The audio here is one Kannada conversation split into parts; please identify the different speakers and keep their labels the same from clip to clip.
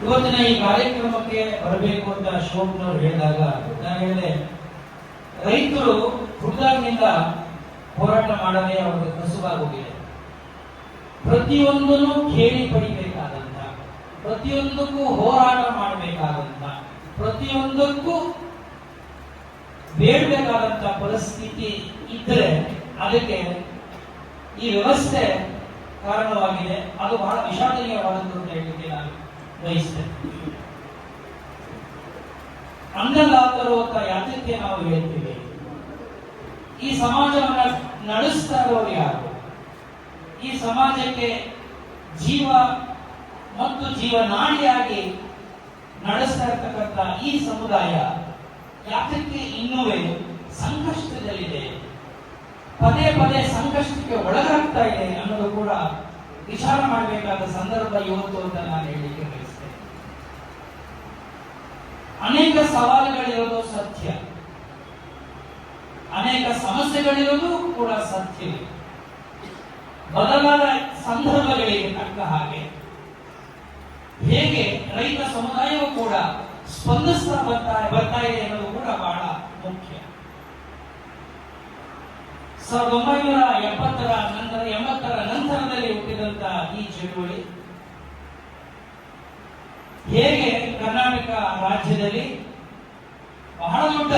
Speaker 1: ಇವತ್ತಿನ ಈ ಕಾರ್ಯಕ್ರಮಕ್ಕೆ ಬರಬೇಕು ಅಂತ ಶಿವಪ್ಪನವರು ಹೇಳಿದಾಗ ನಾನು ಹೇಳಿದೆ, ರೈತರು ಹುಡುಗಾಗಿನಿಂದ ಹೋರಾಟ ಮಾಡದೆ ಅವರಿಗೆ ಕಸುವಾಗೋಗಿದೆ. ಪ್ರತಿಯೊಂದನ್ನು ಕೇಳಿ ಪಡಿಬೇಕಾದಂತ, ಪ್ರತಿಯೊಂದಕ್ಕೂ ಹೋರಾಟ ಮಾಡಬೇಕಾದಂತ, ಪ್ರತಿಯೊಂದಕ್ಕೂ ಬೇಡಬೇಕಾದಂತ ಪರಿಸ್ಥಿತಿ ಇದ್ದರೆ ಅದಕ್ಕೆ ಈ ವ್ಯವಸ್ಥೆ ಕಾರಣವಾಗಿದೆ. ಅದು ಬಹಳ ವಿಷಾದನೀಯವಾದದ್ದು ಅಂತ ಹೇಳಲಿಕ್ಕೆ ನಾನು ಬಯಸ್ತೇನೆ. ಅನ್ನದಾತರು ಅಂತ ಯಾತಕ್ಕೆ ನಾವು ಹೇಳ್ತೀವಿ? ಈ ಸಮಾಜವನ್ನ ನಡೆಸ್ತಾ ಇರೋರು ಯಾರು? ಈ ಸಮಾಜಕ್ಕೆ ಜೀವ ಮತ್ತು ಜೀವನಾಡಿಯಾಗಿ ನಡೆಸ್ತಾ ಇರ್ತಕ್ಕಂಥ ಈ ಸಮುದಾಯ ಯಾತಕ್ಕೆ ಇನ್ನುವೇ ಸಂಕಷ್ಟದಲ್ಲಿದೆ, ಪದೇ ಪದೇ ಸಂಕಷ್ಟಕ್ಕೆ ಒಳಗಾಗ್ತಾ ಇದೆ ಅನ್ನೋದು ಕೂಡ ವಿಚಾರ ಮಾಡಬೇಕಾದ ಸಂದರ್ಭ ಇವತ್ತು ಅಂತ ನಾನು ಹೇಳಲಿಕ್ಕೆ ಬಯಸ್ತೇನೆ. ಅನೇಕ ಸವಾಲುಗಳಿರೋದು ಸತ್ಯ, ಅನೇಕ ಸಮಸ್ಯೆಗಳಿರೋದು ಕೂಡ ಸತ್ಯ. ಬದಲಾದ ಸಂದರ್ಭಗಳಿಗೆ ತಕ್ಕ ಹಾಗೆ ಹೇಗೆ ರೈತ ಸಮುದಾಯವೂ ಕೂಡ ಸ್ಪಂದಿಸ್ತಾ ಬರ್ತಾ ಇದೆ ಅನ್ನೋದು ಕೂಡ ಬಹಳ ಮುಖ್ಯ. 1970ರ ನಂತರ 80ರ ನಂತರದಲ್ಲಿ ಹುಟ್ಟಿದಂತ ಈ ಚಳುವಳಿ ಹೇಗೆ ಕರ್ನಾಟಕ ರಾಜ್ಯದಲ್ಲಿ ಬಹಳ ದೊಡ್ಡ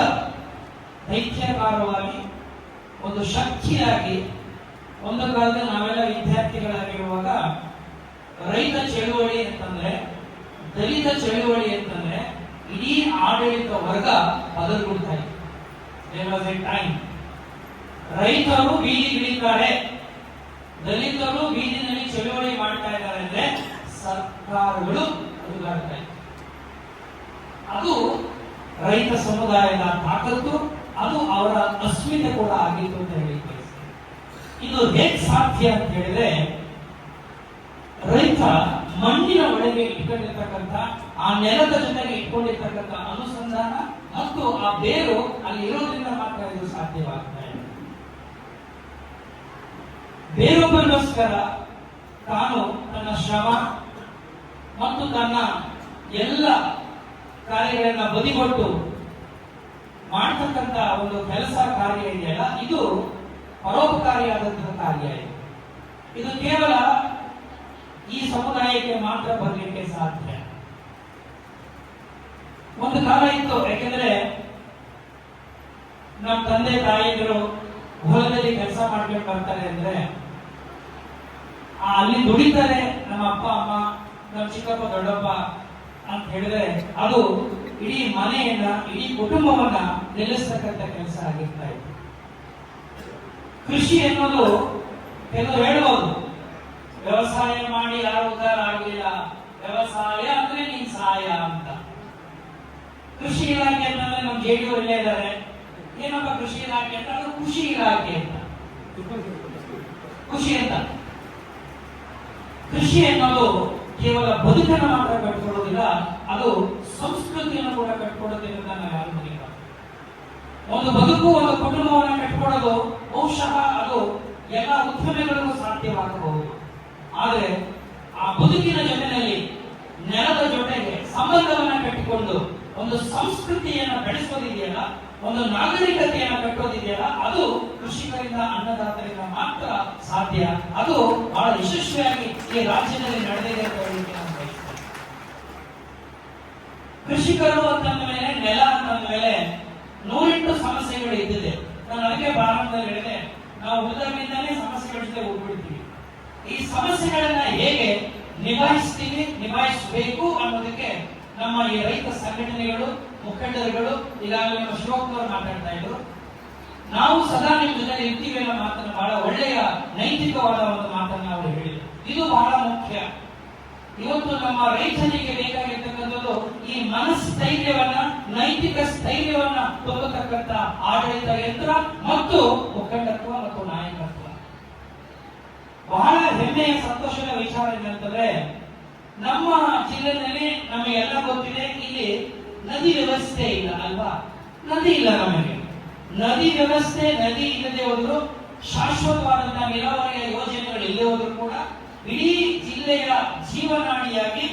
Speaker 1: ದೈತ್ಯಕಾರವಾಗಿ ಒಂದು ಶಕ್ತಿಯಾಗಿ, ಒಂದು ಕಾಲದಲ್ಲಿ ನಾವೆಲ್ಲ ವಿದ್ಯಾರ್ಥಿಗಳಾಗಿರುವಾಗ ರೈತ ಚಳುವಳಿ ಅಂತಂದ್ರೆ, ದಲಿತ ಚಳುವಳಿ ಅಂತಂದ್ರೆ ಇಡೀ ಆಡಳಿತ ವರ್ಗ ಬದಲಾಗುತ್ತಾ ಇದೆ. ದೇರ್ ವಾಸ್ ಎ ಟೈಮ್ ರೈತರು ಬೀದಿಗಿಳಿತಾರೆ, ದಲಿತರು ಬೀದಿನಲ್ಲಿ ಚಳುವಳಿ ಮಾಡ್ತಾ ಇದ್ದಾರೆ ಅಂದ್ರೆ ಸರ್ಕಾರಗಳು ಅಲುಗಾಡ್ತಾ ಇದೆ. ಅದು ರೈತ ಸಮುದಾಯದ ತಾಕತ್ತು, ಅದು ಅವರ ಅಸ್ಮಿತೆ ಕೂಡ ಆಗಿತ್ತು ಅಂತ ಹೇಳಿ ಬಯಸ್ತೇನೆ. ಇದು ಹೇಗೆ ಸಾಧ್ಯ ಅಂತ ಹೇಳಿದ್ರೆ, ರೈತ ಮಣ್ಣಿನ ಒಳಗೆ ಇಟ್ಕೊಂಡಿರ್ತಕ್ಕಂಥ, ಆ ನೆಲದ ಜೊತೆಗೆ ಇಟ್ಕೊಂಡಿರ್ತಕ್ಕಂಥ ಅನುಸಂಧಾನ ಮತ್ತು ಆ ಬೇರು ಅಲ್ಲಿ ಇರೋದ್ರಿಂದ ಮಾತ್ರ ಇದು ಸಾಧ್ಯವಾಗ್ತಾ ಇದೆ. ಬೇರೊಬ್ಬರಿಗೋಸ್ಕರ ತಾನು ತನ್ನ ಶ್ರಮ ಮತ್ತು ತನ್ನ ಎಲ್ಲ ಕಾರ್ಯಗಳನ್ನ ಬದಿಗೊಟ್ಟು ಮಾಡ್ತಕ್ಕಂಥ ಒಂದು ಕೆಲಸ ಕಾರ್ಯ ಇದೆಯಲ್ಲ, ಇದು ಪರೋಪಕಾರಿಯಾದಂತಹ ಕಾರ್ಯ ಇದೆ. ಇದು ಕೇವಲ ಈ ಸಮುದಾಯಕ್ಕೆ ಮಾತ್ರ ಬರಲಿಕ್ಕೆ ಸಾಧ್ಯ. ಒಂದು ಕಾಲ ಇತ್ತು, ಯಾಕೆಂದ್ರೆ ನಮ್ಮ ತಂದೆ ತಾಯಿಗಳು ಹೊಲದಲ್ಲಿ ಕೆಲಸ ಮಾಡ್ಕೊಂಡು ಬರ್ತಾರೆ ಅಂದ್ರೆ ಅಲ್ಲಿ ದುಡಿತಾರೆ ನಮ್ಮ ಅಪ್ಪ ಅಮ್ಮ, ನಮ್ಮ ಚಿಕ್ಕಪ್ಪ ದೊಡ್ಡಪ್ಪ ಅಂತ ಹೇಳಿದ್ರೆ ಅದು ಇಡೀ ಮನೆಯನ್ನ, ಇಡೀ ಕುಟುಂಬವನ್ನ ನಿಲ್ಲಿಸ್ತಕ್ಕಂಥ ಕೆಲಸ ಆಗಿರ್ತಾ ಇತ್ತು. ಕೃಷಿ ಅನ್ನೋದು ಕೆಲವರು ಹೇಳ್ಬೋದು, ವ್ಯವಸಾಯ ಮಾಡಿ ಯಾರು ಉದ್ಧಾರ ಆಗಲಿಲ್ಲ, ವ್ಯವಸಾಯ ಅಂದ್ರೆ ನಿನ್ ಸಹಾಯ ಅಂತ. ಕೃಷಿ ಇಲಾಖೆ ಅಂತಂದ್ರೆ ನಮ್ಮ ಜೆಡಿಯು ಇಲ್ಲೇ ಇದ್ದಾರೆ. ಏನಪ್ಪ ಕೃಷಿ ಇಲಾಖೆ ಅಂತ? ಅದು ಖುಷಿ ಇಲಾಖೆ ಅಂತ. ಖುಷಿ ಅಂತ. ಕೃಷಿ ಅನ್ನೋದು ಕೇವಲ ಬದುಕನ್ನು ಮಾತ್ರ ಕಟ್ಕೊಡೋದಿಲ್ಲ, ಅದು ಸಂಸ್ಕೃತಿಯನ್ನು ಕೂಡ ಕಟ್ಕೊಡುತ್ತೆ ಅಂತ ನಾವು ಯಾರು ಮನೆಯ ಒಂದು ಬದುಕು, ಒಂದು ಕುಟುಂಬವನ್ನು ಕಟ್ಕೊಡೋದು ಬಹುಶಃ ಅದು ಎಲ್ಲ ಉದ್ಯಮಗಳಿಗೂ ಸಾಧ್ಯವಾಗಬಹುದು. ಆದರೆ ಆ ಬದುಕಿನ ಜೊತೆಯಲ್ಲಿ ನೆಲದ ಜೊತೆಗೆ ಸಂಬಂಧವನ್ನ ಕಟ್ಟಿಕೊಂಡು ಒಂದು ಸಂಸ್ಕೃತಿಯನ್ನು ಬೆಳೆಸೋದಿದೆಯಲ್ಲ, ಒಂದು ನಾಗರಿಕತೆಯನ್ನು ಕಟ್ಟೋದಿದೆಯಲ್ಲ, ಅದು ಕೃಷಿಕರಿಂದ, ಅನ್ನದಾತರಿಂದ ಮಾತ್ರ ಸಾಧ್ಯ. ಅದು ಬಹಳ ಯಶಸ್ವಿಯಾಗಿ ಈ ರಾಜ್ಯದಲ್ಲಿ ನಡೆದಿದೆ ಅಂತ ಹೇಳಲಿಕ್ಕೆ ನಾನು ಬಯಸ್ತೇನೆ. ಕೃಷಿಕರು ಅಂತಂದ ಮೇಲೆ, ನೆಲ ಅಂತಂದ ಮೇಲೆ 108 ಸಮಸ್ಯೆಗಳು ಇದ್ದಿದೆ. ನಾನು ಅದಕ್ಕೆ ಪ್ರಾರಂಭದಲ್ಲಿ ಹೇಳಿದೆ, ನಾವು ಹುಡುಗರಿಂದಾನೇ ಸಮಸ್ಯೆಗಳ ಜೊತೆ ಹೋಗ್ಬಿಡ್ತೀವಿ. ಈ ಸಮಸ್ಯೆಗಳನ್ನ ಹೇಗೆ ನಿಭಾಯಿಸ್ತೀವಿ, ನಿಭಾಯಿಸಬೇಕು ಅನ್ನೋದಕ್ಕೆ ನಮ್ಮ ಈ ರೈತ ಸಂಘಟನೆಗಳು, ಮುಖಂಡರುಗಳು, ಈಗಾಗಲೇ ನಮ್ಮ ಶಿವಪ್ಪನವರು ಮಾತಾಡ್ತಾ ಇದ್ರು, ನಾವು ಸದಾ ನಿಮ್ಮ ಜೊತೆ ಇರ್ತೀವಿ ಅನ್ನೋ ಮಾತನ್ನು, ಬಹಳ ಒಳ್ಳೆಯ ನೈತಿಕವಾದ ಒಂದು ಮಾತನ್ನು ಅವರು ಹೇಳಿದರು. ಇದು ಬಹಳ ಮುಖ್ಯ. ಇವತ್ತು ನಮ್ಮ ರೈತನಿಗೆ ಬೇಕಾಗಿರ್ತಕ್ಕಂಥದ್ದು ಈ ಮನಸ್ಥೈರ್ಯವನ್ನ, ನೈತಿಕ ಸ್ಥೈರ್ಯವನ್ನ ತುಂಬತಕ್ಕಂಥ ಆಡಳಿತ ಯಂತ್ರ ಮತ್ತು ಮುಖಂಡತ್ವ ಮತ್ತು ನಾಯಕತ್ವ. ಬಹಳ ಹೆಮ್ಮೆಯ ಸಂತೋಷದ ವಿಚಾರ ಏನಂತಂದ್ರೆ, ನಮ್ಮ ಜಿಲ್ಲೆಯಲ್ಲಿ ನಮಗೆಲ್ಲ ಗೊತ್ತಿದೆ, ಇಲ್ಲಿ ನದಿ ವ್ಯವಸ್ಥೆ ಇಲ್ಲ ಅಲ್ವಾ? ನದಿ ಇಲ್ಲ ನಮಗೆ. ನದಿ ವ್ಯವಸ್ಥೆ, ನದಿ ಇಲ್ಲದೆ ಹೋದ್ರು, ಶಾಶ್ವತವಾದಂತಹ ನೀರಾವರಿಯ ಯೋಜನೆಗಳು ಇಲ್ಲದೆ ಹೋದ್ರು ಕೂಡ ಇಡೀ ಜಿಲ್ಲೆಯ ಜೀವನಾಡಿಯಾಗಿ